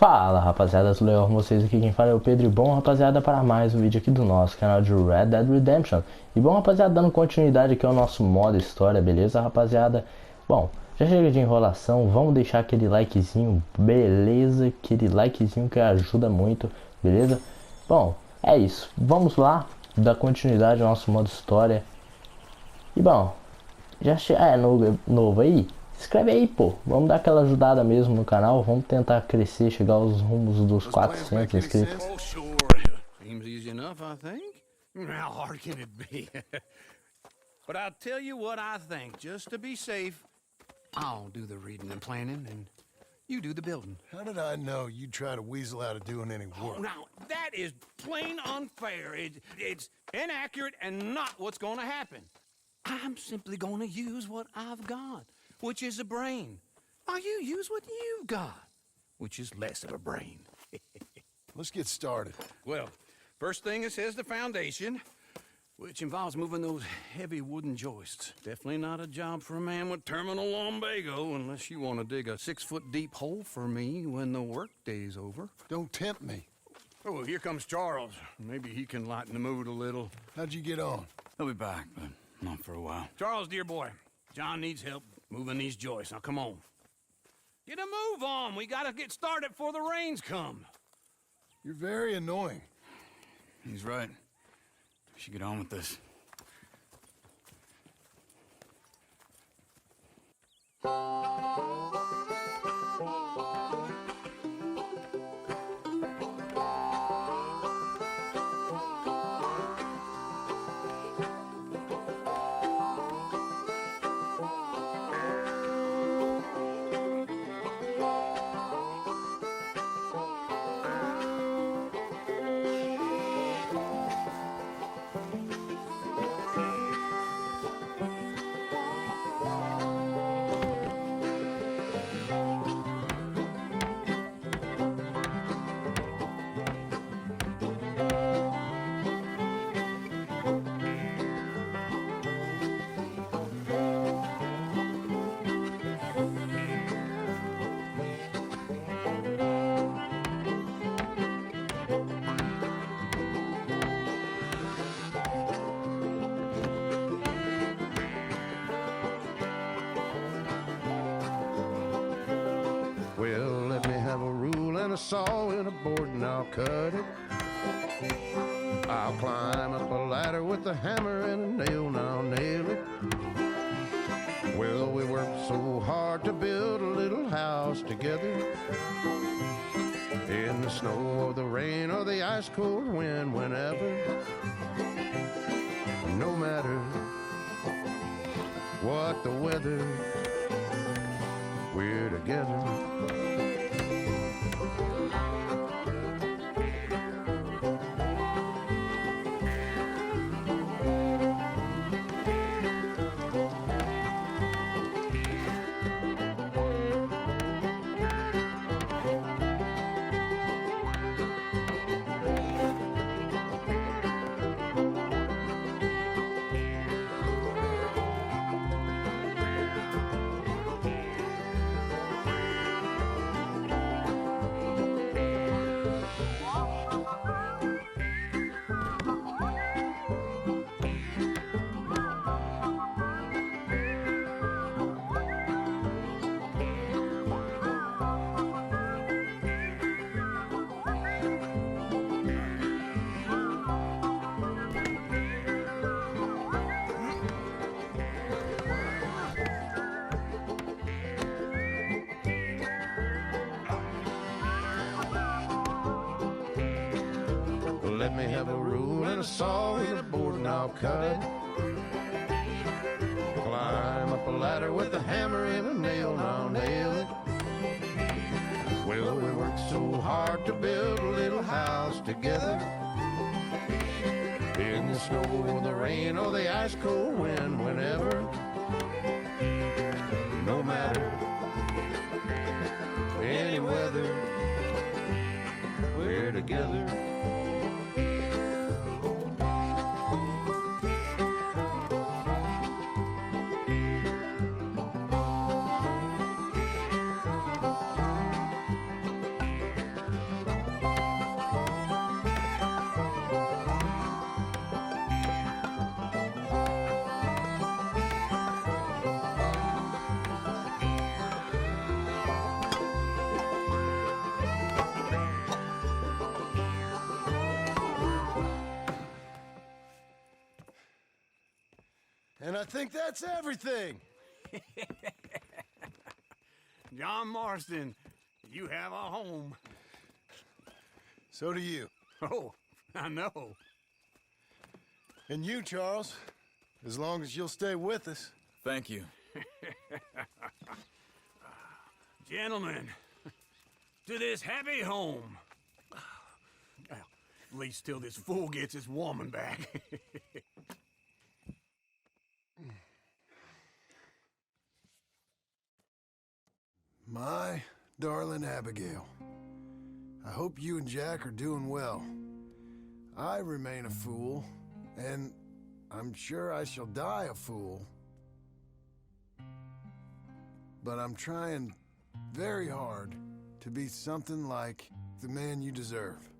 Fala rapaziada, tudo legal com vocês? Aqui quem fala é o Pedro e bom rapaziada para mais um vídeo aqui do nosso canal de Red Dead Redemption. E bom rapaziada, dando continuidade aqui ao nosso modo história, beleza rapaziada? Bom, já chega de enrolação, vamos deixar aquele likezinho, beleza? Aquele likezinho que ajuda muito, beleza? Bom, é isso, vamos lá dar continuidade ao nosso modo história. E bom, já é novo aí? Se inscreve aí, pô. Vamos dar aquela ajudada mesmo no canal. Vamos tentar crescer, chegar aos rumos dos 400 inscritos. Oh, sure. Seems easy enough, I think. How hard can it be? But I'll tell you what I think. Just to be safe, I'll do the reading and planning, and you do the building. How did I know you'd try to weasel out of doing any work? Oh, now, that is plain unfair. It's inaccurate and not what's going to happen. I'm simply going to use what I've got, which is a brain, while you use what you've got, which is less of a brain. Let's get started. Well, first thing it says the foundation, which involves moving those heavy wooden joists. Definitely not a job for a man with terminal lumbago, unless you want to dig a 6-foot deep hole for me when the workday's over. Don't tempt me. Oh, here comes Charles. Maybe he can lighten the mood a little. How'd you get on? He'll be back, but not for a while. Charles, dear boy, John needs help moving these joists. Now, come on. Get a move on. We gotta get started before the rains come. You're very annoying. He's right. We should get on with this. Well, let me have a rule and a saw and a board and I'll cut it. I'll climb up a ladder with a hammer and a nail and I'll nail it. Well, we worked so hard to build a little house together. In the snow or the rain or the ice cold wind, whenever. No matter what the weather, we're together. Let me have a rule and a saw and a board and I'll cut it. Climb up a ladder with a hammer and a nail and I'll nail it. Well, we worked so hard to build a little house together. In the snow or the rain or the ice cold wind, whenever. No matter any weather, we're together. And I think that's everything. John Marston, you have a home. So do you. Oh, I know. And you, Charles. As long as you'll stay with us. Thank you. Gentlemen, to this happy home. Well, at least till this fool gets his woman back. My darling Abigail, I hope you and Jack are doing well. I remain a fool, and I'm sure I shall die a fool. But I'm trying very hard to be something like the man you deserve.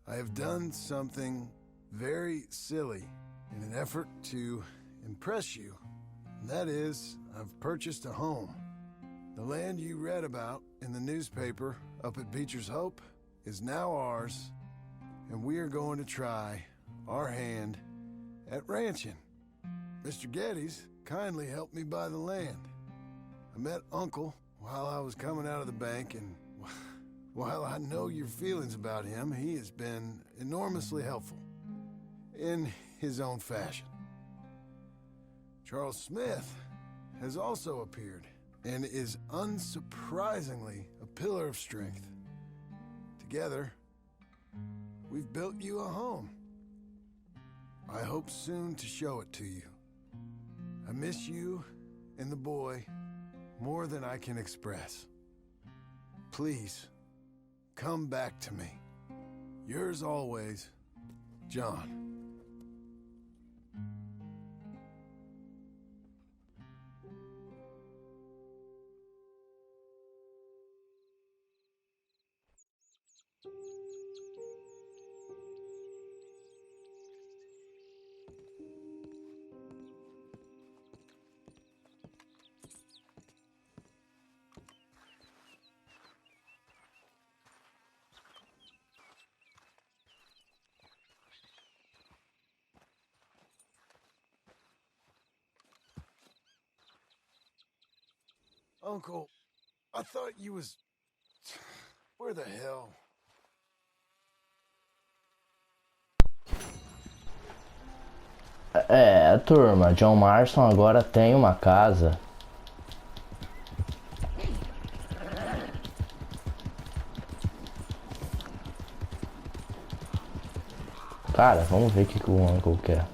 I have done something very silly in an effort to impress you, and that is, I've purchased a home. The land you read about in the newspaper up at Beecher's Hope is now ours, and we are going to try our hand at ranching. Mr. Geddes kindly helped me buy the land. I met Uncle while I was coming out of the bank, and while I know your feelings about him, he has been enormously helpful in his own fashion. Charles Smith has also appeared and is unsurprisingly a pillar of strength. Together, we've built you a home. I hope soon to show it to you. I miss you and the boy more than I can express. Please, come back to me. Yours always, John. Uncle, I thought you was... Where the hell? É, turma, John Marston agora tem uma casa. Cara, vamos ver o que o Uncle quer.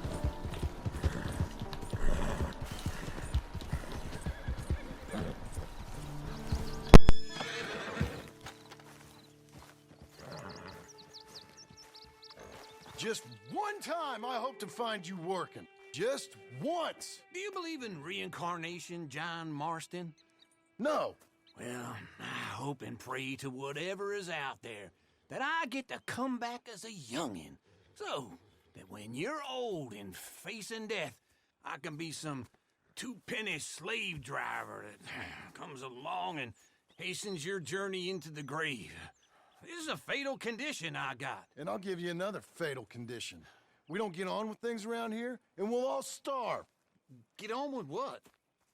Just one time I hope to find you working. Just once. Do you believe in reincarnation, John Marston? No. Well, I hope and pray to whatever is out there that I get to come back as a youngin', so that when you're old and facing death, I can be some two-penny slave driver that comes along and hastens your journey into the grave. This is a fatal condition I got. And I'll give you another fatal condition. We don't get on with things around here, and we'll all starve. Get on with what?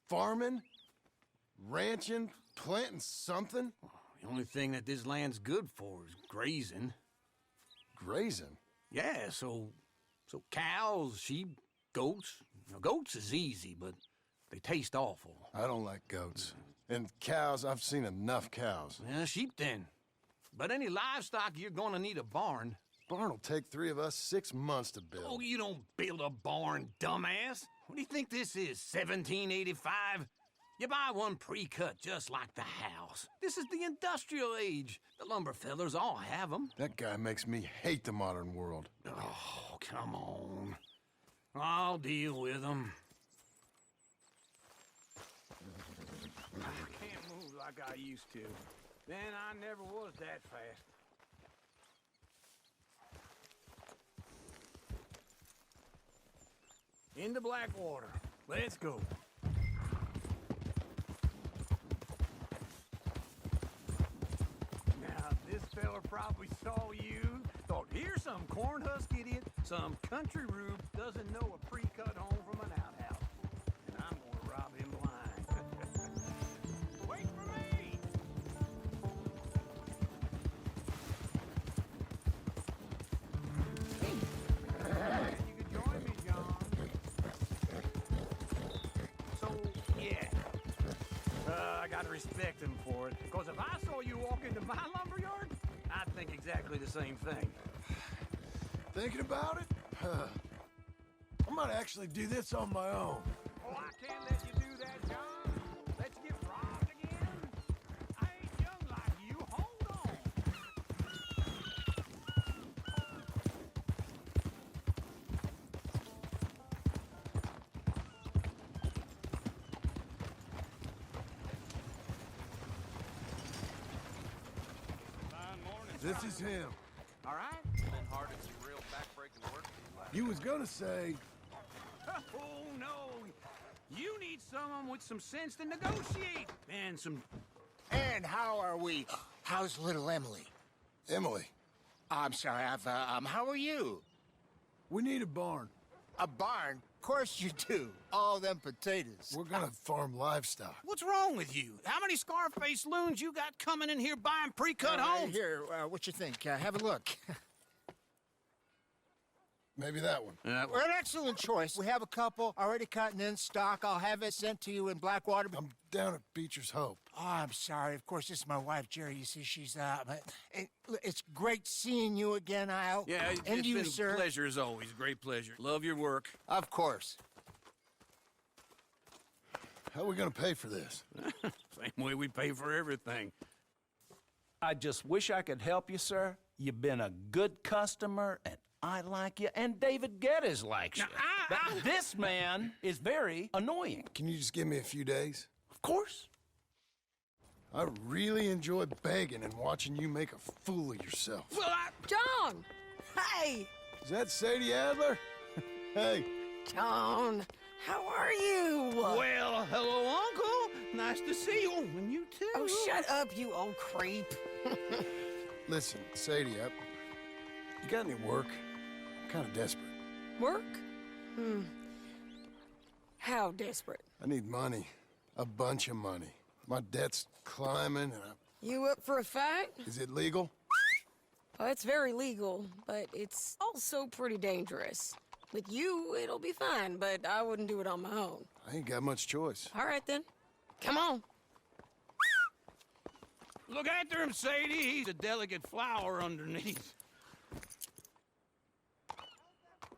Farming, ranching, planting something. The only thing that this land's good for is grazing. Grazing? Yeah, so cows, sheep, goats. Now, goats is easy, but they taste awful. I don't like goats. And cows, I've seen enough cows. Yeah, sheep then. But any livestock, you're gonna need a barn. Barn will take 3 of us 6 months to build. Oh, you don't build a barn, dumbass. What do you think this is, 1785? You buy one pre-cut just like the house. This is the industrial age. The lumber fellers all have them. That guy makes me hate the modern world. Oh, come on. I'll deal with them. I can't move like I used to. Then I never was that fast. Into Blackwater. Let's go. Now, this fella probably saw you, thought, here's some corn husk idiot, some country rube doesn't know a pre-cut home from an outhouse. I gotta respect him for it. Because if I saw you walk into my lumberyard, I'd think exactly the same thing. Thinking about it? I might actually do this on my own. Oh, I can't let you do that, John. Let's get robbed again. I ain't young like you. Hold on. This is him. All right? You was gonna say, Oh, no. You need someone with some sense to negotiate. And some... And how are we? How's little Emily? Emily, I'm sorry, how are you? we need a barn. A barn? Of course you do. All them potatoes. We're gonna farm livestock. What's wrong with you? How many Scarface loons you got coming in here buying pre-cut homes? Here, what you think? Have a look. Maybe that one. Well, an excellent choice. We have a couple already cut and in stock. I'll have it sent to you in Blackwater. I'm down at Beecher's Hope. Oh, I'm sorry. Of course, this is my wife, Jerry. You see, she's but it's great seeing you again, Al. Yeah, and it's you, been sir. a pleasure as always. Great pleasure. Love your work. Of course. How are we gonna pay for this? Same way we pay for everything. I just wish I could help you, sir. You've been a good customer, and I like you, and David Geddes likes you. Now, But this man is very annoying. Can you just give me a few days? Of course. I really enjoy begging and watching you make a fool of yourself. Well, John! Hey! Is that Sadie Adler? Hey, John, how are you? well, hello, Uncle. Nice to see you. And you too. Oh, shut up, you old creep. listen, Sadie, you got any work? I'm kind of desperate. Work? How desperate? I need money. A bunch of money. My debt's climbing, and You up for a fight? is it legal? Well, it's very legal, but it's also pretty dangerous. With you, it'll be fine, but I wouldn't do it on my own. I ain't got much choice. All right, then. Come on. Look after him, Sadie. He's a delicate flower underneath.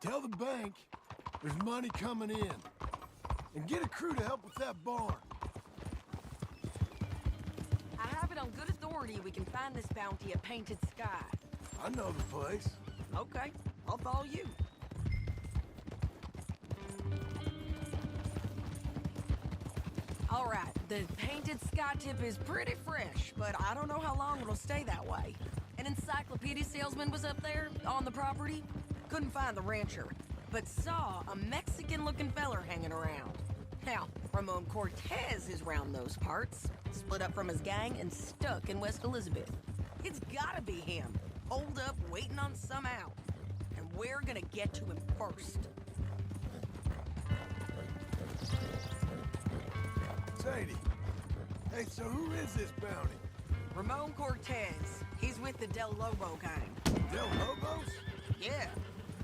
Tell the bank there's money coming in. And get a crew to help with that barn. I have it on good authority we can find this bounty at Painted Sky. I know the place. Okay, I'll follow you. All right, the Painted Sky tip is pretty fresh, but I don't know how long it'll stay that way. An encyclopedia salesman was up there on the property. Couldn't find the rancher, but saw a Mexican-looking feller hanging around. Now, Ramon Cortez is round those parts, split up from his gang and stuck in West Elizabeth. It's gotta be him, holed up waiting on some out. And we're gonna get to him first. Sadie. Hey, so who is this bounty? Ramon Cortez. He's with the Del Lobo gang. Del Lobos? Yeah.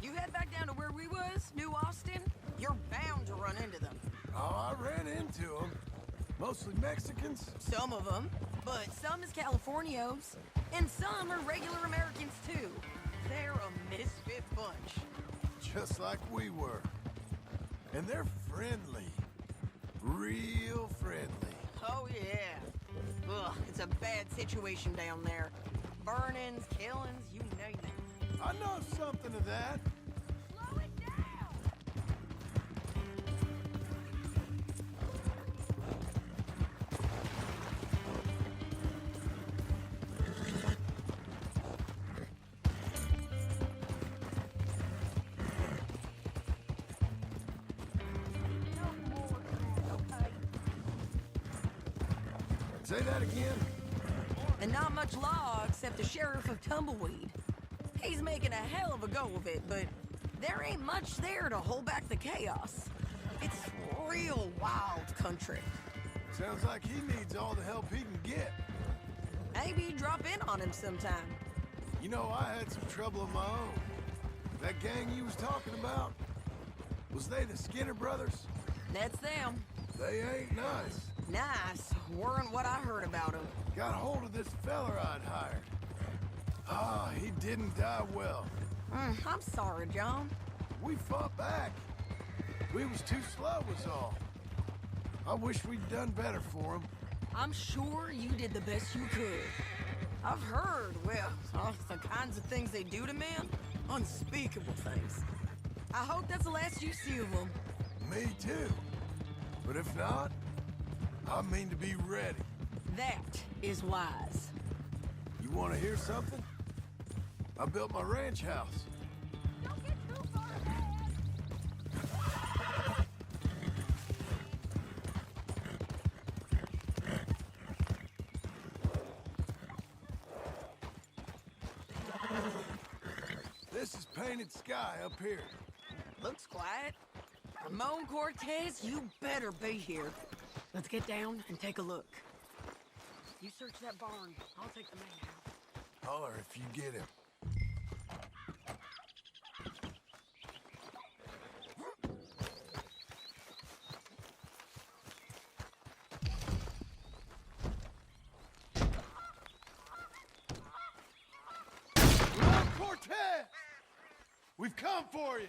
You head back down to where we was, New Austin, you're bound to run into them. Oh, I ran into them. Mostly Mexicans. Some of them, but some is Californios, and some are regular Americans too. They're a misfit bunch. Just like we were. And they're friendly. Real friendly. Oh yeah. Ugh, it's a bad situation down there. Burnings, killings, you name it. I know something of that. Slow it down! No more, okay? Say that again. And not much law except the sheriff of Tumbleweed. He's making a hell of a go of it, but there ain't much there to hold back the chaos. It's real wild country. Sounds like he needs all the help he can get. Maybe drop in on him sometime. You know, I had some trouble of my own. That gang you was talking about, was they the Skinner brothers? That's them. They ain't nice. Nice. Weren't what I heard about him. Got hold of this fella I'd hired. Ah, he didn't die well. I'm sorry, John. We fought back. We was too slow was all. I wish we'd done better for him. I'm sure you did the best you could. I've heard, well, the kinds of things they do to men. Unspeakable things. I hope that's the last you see of them. Me too. But if not, I mean to be ready. That is wise. You want to hear something? I built my ranch house. Don't get too far ahead. This is painted sky up here. Looks quiet. Ramon Cortez, you better be here. Let's get down and take a look. You search that barn. I'll take the main house. Holler if you get him. Ramon Cortez! We've come for you!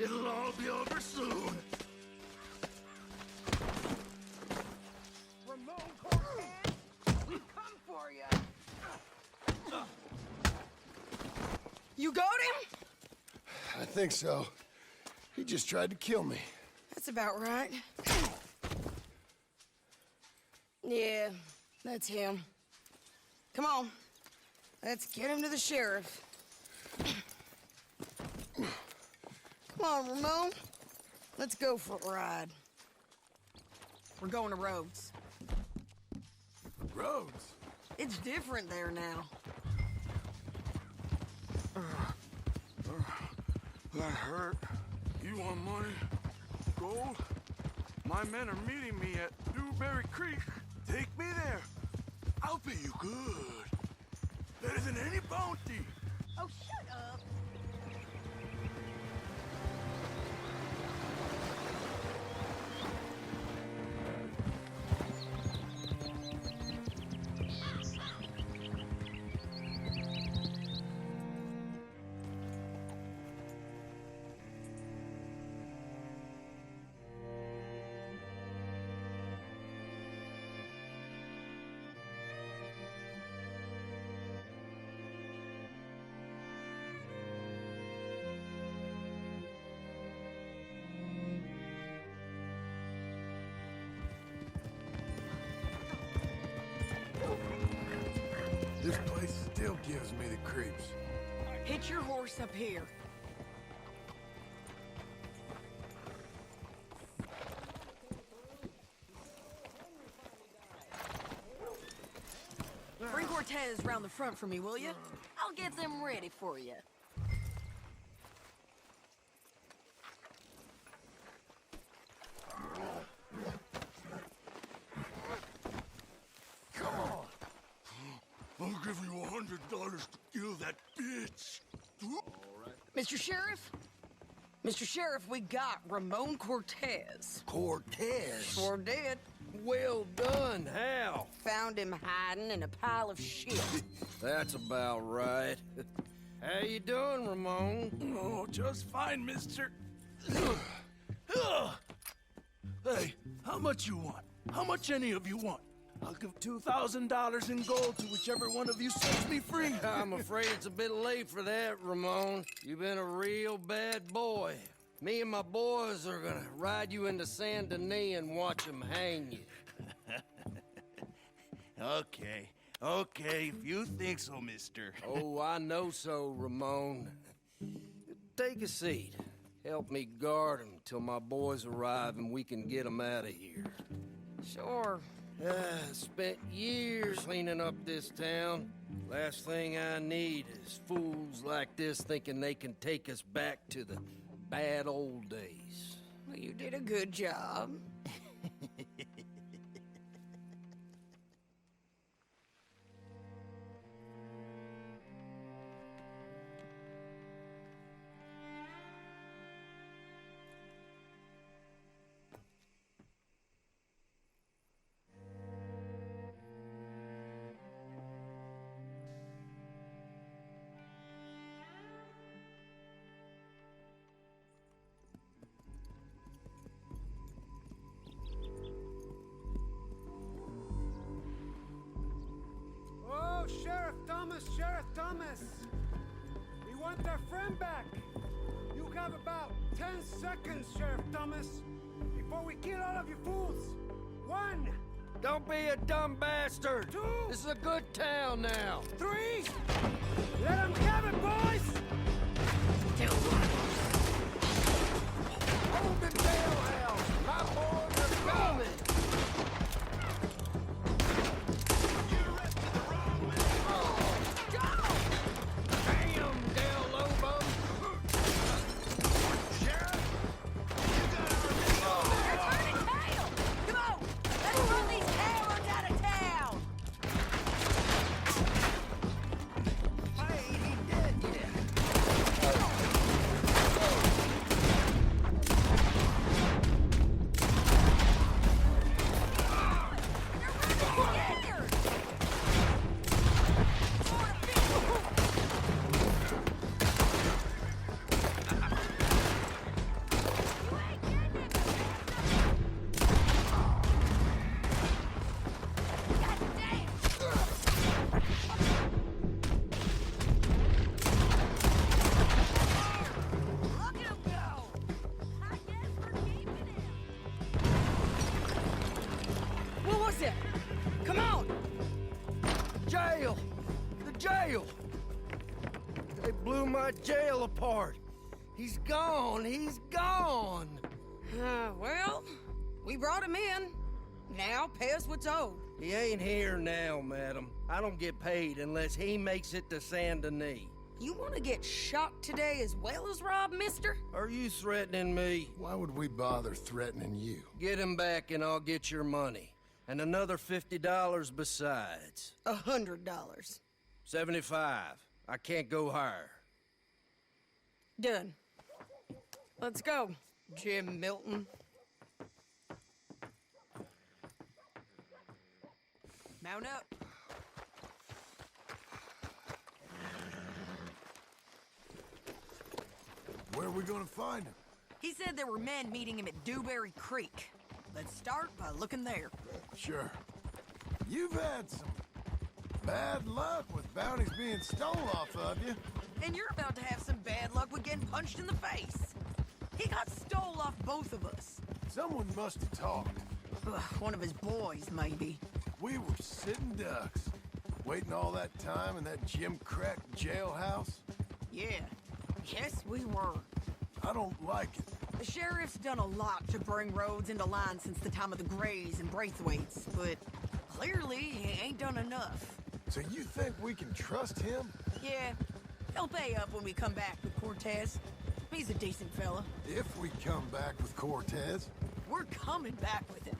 It'll all be over soon. Ramon Cortez, we've come for you. You got him? I think so. He just tried to kill me. That's about right. Yeah, that's him. Come on. Let's get him to the sheriff. Come on, Ramon. Let's go for a ride. We're going to Rhodes. Rhodes? It's different there now. That hurt. You want money? Gold? My men are meeting me at Dewberry Creek. Take me there. I'll pay you good. Better than any bounty. Oh, shut up. This place still gives me the creeps. Hitch your horse up here. Bring Cortez round the front for me, will you? I'll get them ready for you. I'll give you $100 to kill that bitch. Mr. Sheriff? Mr. Sheriff, we got Ramon Cortez. Cortez? Sure did. Well done, Hal. Found him hiding in a pile of shit. That's about right. How you doing, Ramon? Oh, just fine, mister. Hey, how much you want? How much any of you want? I'll give $2,000 in gold to whichever one of you sets me free. I'm afraid it's a bit late for that, Ramon. You've been a real bad boy. Me and my boys are gonna ride you into Saint Denis and watch them hang you. Okay, if you think so, mister. Oh, I know so, Ramon. Take a seat. Help me guard them till my boys arrive and we can get them out of here. Sure. Spent years cleaning up this town. Last thing I need is fools like this thinking they can take us back to the bad old days. Well, you did a good job. Thomas! We want our friend back! You have about 10 seconds, Sheriff Thomas, before we kill all of you fools! 1! Don't be a dumb bastard! 2! This is a good town now! 3! Let them have it, boys! Hold the jailhouse! My boys are coming! Damn, Del Lobo! Sheriff! They're turning tail! Come on! Let's run these cowards out of town! Hey, he dead yet! Look at him go! I guess we're keeping him. What was it? Come on! Jail! The jail! They blew my jail apart. He's gone! He's gone! Well, we brought him in. Now pay us what's owed. He ain't here now, madam. I don't get paid unless he makes it to Saint Denis. You want to get shot today as well as Rob, mister? Are you threatening me? Why would we bother threatening you? Get him back and I'll get your money. And another $50 besides. $100. 75. I can't go higher. Done. Let's go, Jim Milton. Mount up. Where are we gonna find him? He said there were men meeting him at Dewberry Creek. Let's start by looking there. Sure. You've had some bad luck with bounties being stolen off of you. And you're about to have some bad luck with getting punched in the face. He got stole off both of us. Someone must have talked. Ugh, one of his boys, maybe. We were sitting ducks, waiting all that time in that Jim Crack jailhouse. Yeah. Yes, we were. I don't like it. The sheriff's done a lot to bring roads into line since the time of the Grays and Braithwaites, but clearly he ain't done enough. So you think we can trust him? Yeah, he'll pay up when we come back with Cortez. He's a decent fella. If we come back with Cortez? We're coming back with him.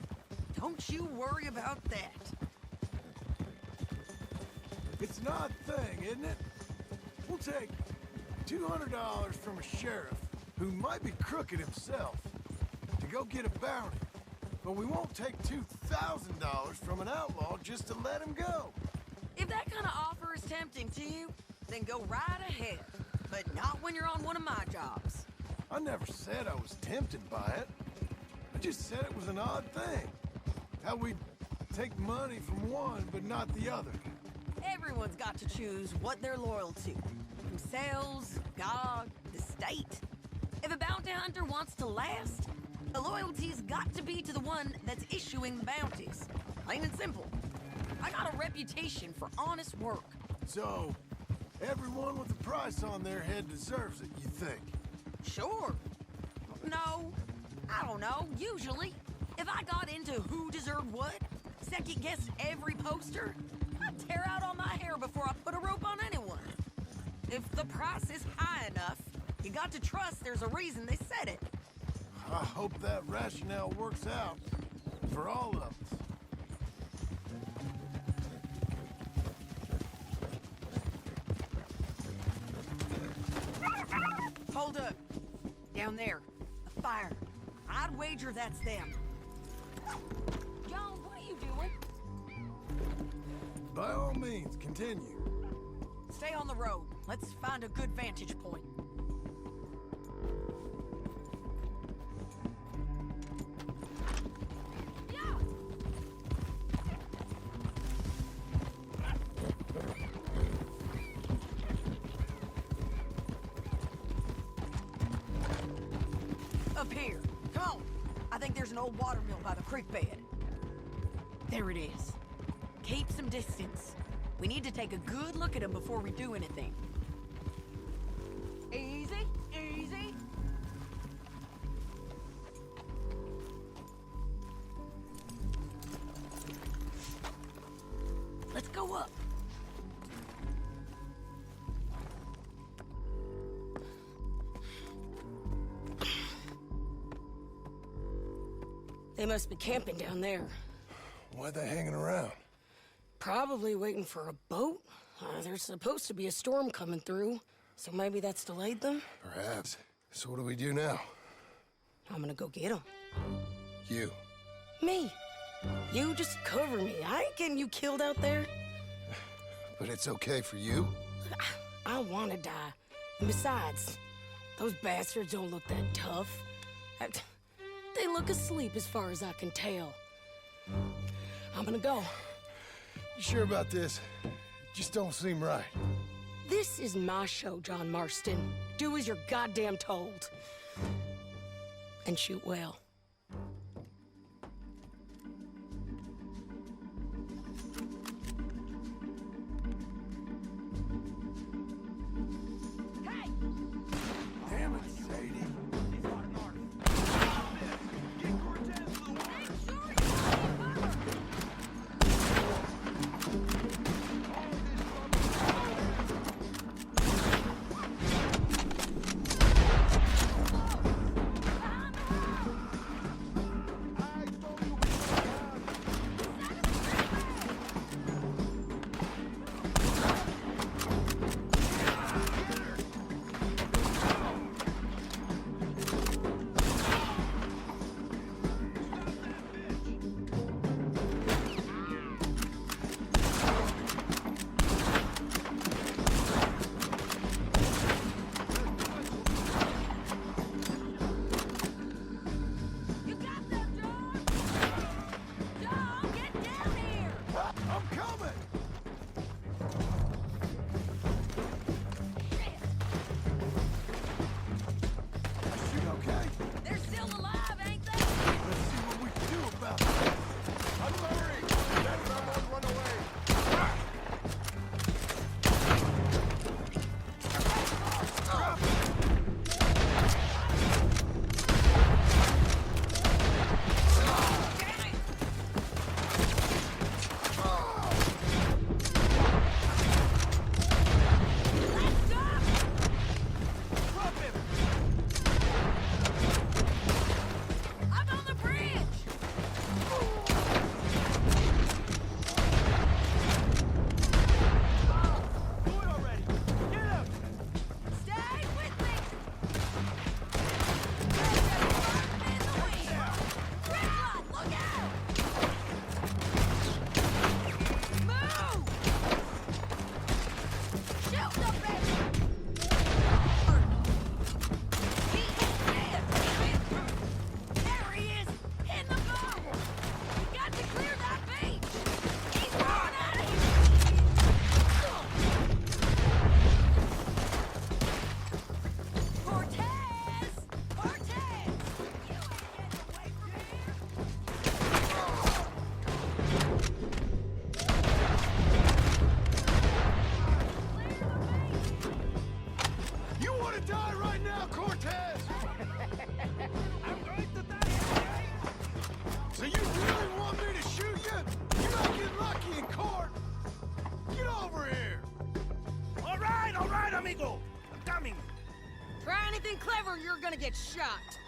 Don't you worry about that. It's an odd thing, isn't it? We'll take $200 from a sheriff who might be crooked himself to go get a bounty, but we won't take $2,000 from an outlaw just to let him go. If that kind of offer is tempting to you, then go right ahead. But not when you're on one of my jobs. I never said I was tempted by it. I just said it was an odd thing. How we take money from one but not the other. Everyone's got to choose what they're loyal to. Themselves, God, the state. If a bounty hunter wants to last, the loyalty's got to be to the one that's issuing the bounties. Plain and simple. I got a reputation for honest work. So, everyone with a price on their head deserves it, you think? Sure. No, I don't know, usually. If I got into who deserved what, second-guessed every poster, I'd tear out all my hair before I put a rope on anyone. If the price is high enough, you got to trust there's a reason they said it. I hope that rationale works out for all of us. Hold up. Down there. A fire. I'd wager that's them. John, what are you doing? By all means, continue. Stay on the road. Let's find a good vantage point. Up here. Come on. I think there's an old water mill by the creek bed. There it is. Keep some distance. We need to take a good look at them before we do anything. Easy, easy. Let's go up. They must be camping down there. Why are they hanging around? Probably waiting for a boat. There's supposed to be a storm coming through, so maybe that's delayed them? Perhaps. So what do we do now? I'm gonna go get them. You. Me. You just cover me. I ain't getting you killed out there. But it's okay for you? I wanna die. And besides, those bastards don't look that tough. They look asleep as far as I can tell. I'm gonna go. You sure about this? Just don't seem right. This is my show, John Marston. Do as you're goddamn told. And shoot well. Damn it, Sadie. Die right now, Cortez! I'm going to die, okay? So you really want me to shoot you? You're not getting lucky in court! Get over here! All right, amigo. I'm coming. Try anything clever, you're gonna get shot.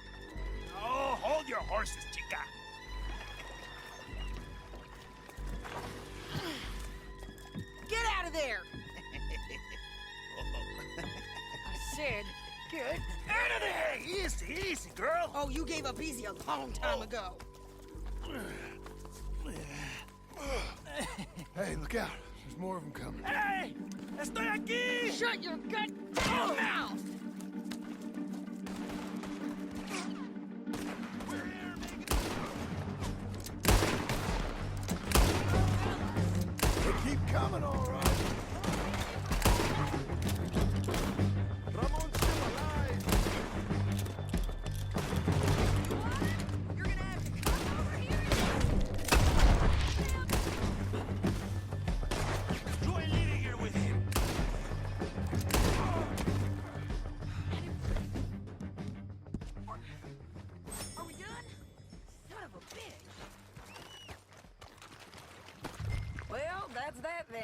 Oh, hold your horses, chica. Get out of there! I said, get Out of there! Easy, easy, girl. Oh, you gave up easy a long time ago. Hey, look out. There's more of them coming. Hey! Estoy aquí! Shut your goddamn mouth! They keep coming, all right. Ramon's still alive.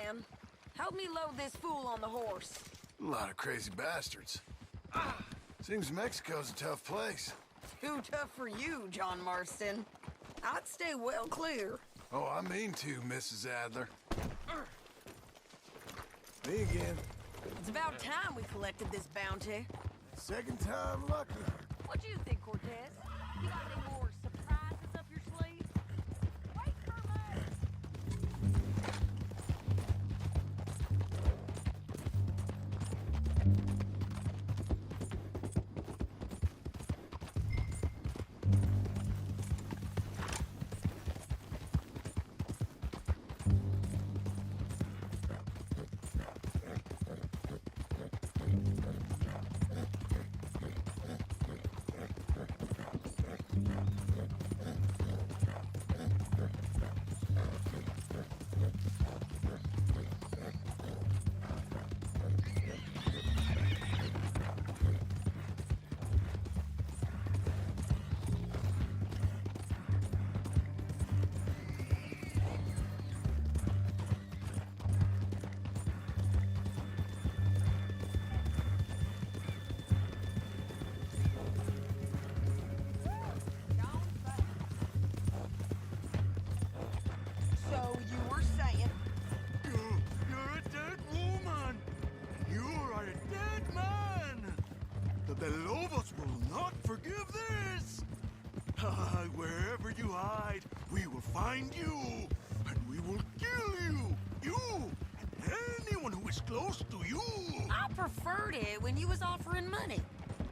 man. Help me load this fool on the horse. A lot of crazy bastards. Seems Mexico's a tough place. Too tough for you, John Marston. I'd stay well clear. Oh, I mean to, Mrs. Adler. Me again. It's about time we collected this bounty. Second time lucky. What do you think, Cortez? You got any more surprises up your sleeve? Wait for me! The Lobos will not forgive this! Wherever you hide, we will find you, and we will kill you! You, and anyone who is close to you! I preferred it when you was offering money.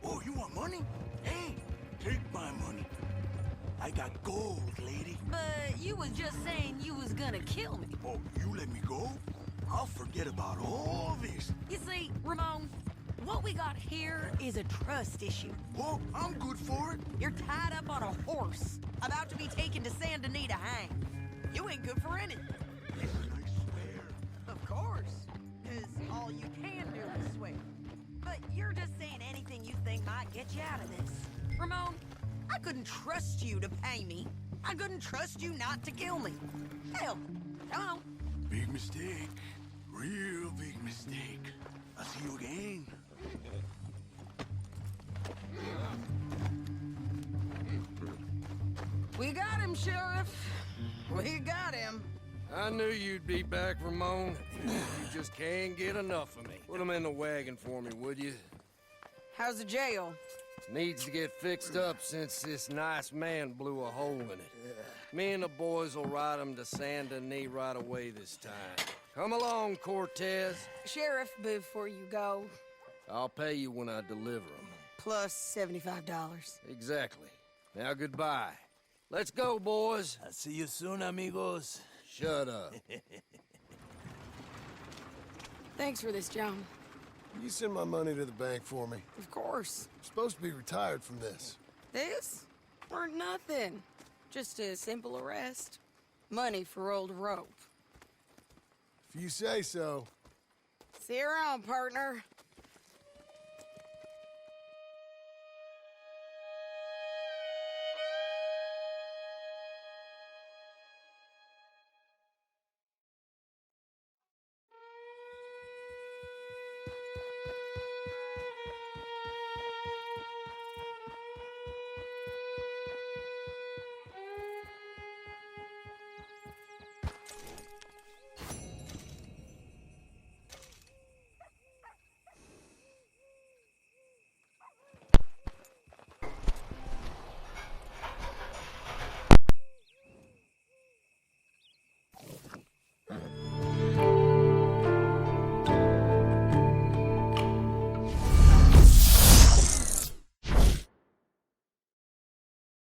Oh, you want money? Hey, take my money. I got gold, lady. But you was just saying you was gonna kill me. Oh, you let me go? I'll forget about all this. You see, Ramon, what we got here is a trust issue. Oh, I'm good for it. You're tied up on a horse, about to be taken to San Denis to hang. You ain't good for anything. I swear. Of course, because all you can do is swear. But you're just saying anything you think might get you out of this. Ramon, I couldn't trust you to pay me. I couldn't trust you not to kill me. Hell, come on. Big mistake. Real big mistake. I'll see you again. We got him, Sheriff. We got him. I knew you'd be back, Ramon. You just can't get enough of me. Put him in the wagon for me, would you? How's the jail? Needs to get fixed up since this nice man blew a hole in it. Me and the boys will ride him to San Denis right away this time. Come along, Cortez. Sheriff, before you go, I'll pay you when I deliver him. plus $75. Exactly. Now goodbye. Let's go, boys. I'll see you soon, amigos. Shut up. Thanks for this, John. You send my money to the bank for me. Of course. I'm supposed to be retired from this. This? Weren't nothing. Just a simple arrest. Money for old rope. If you say so. See you around, partner.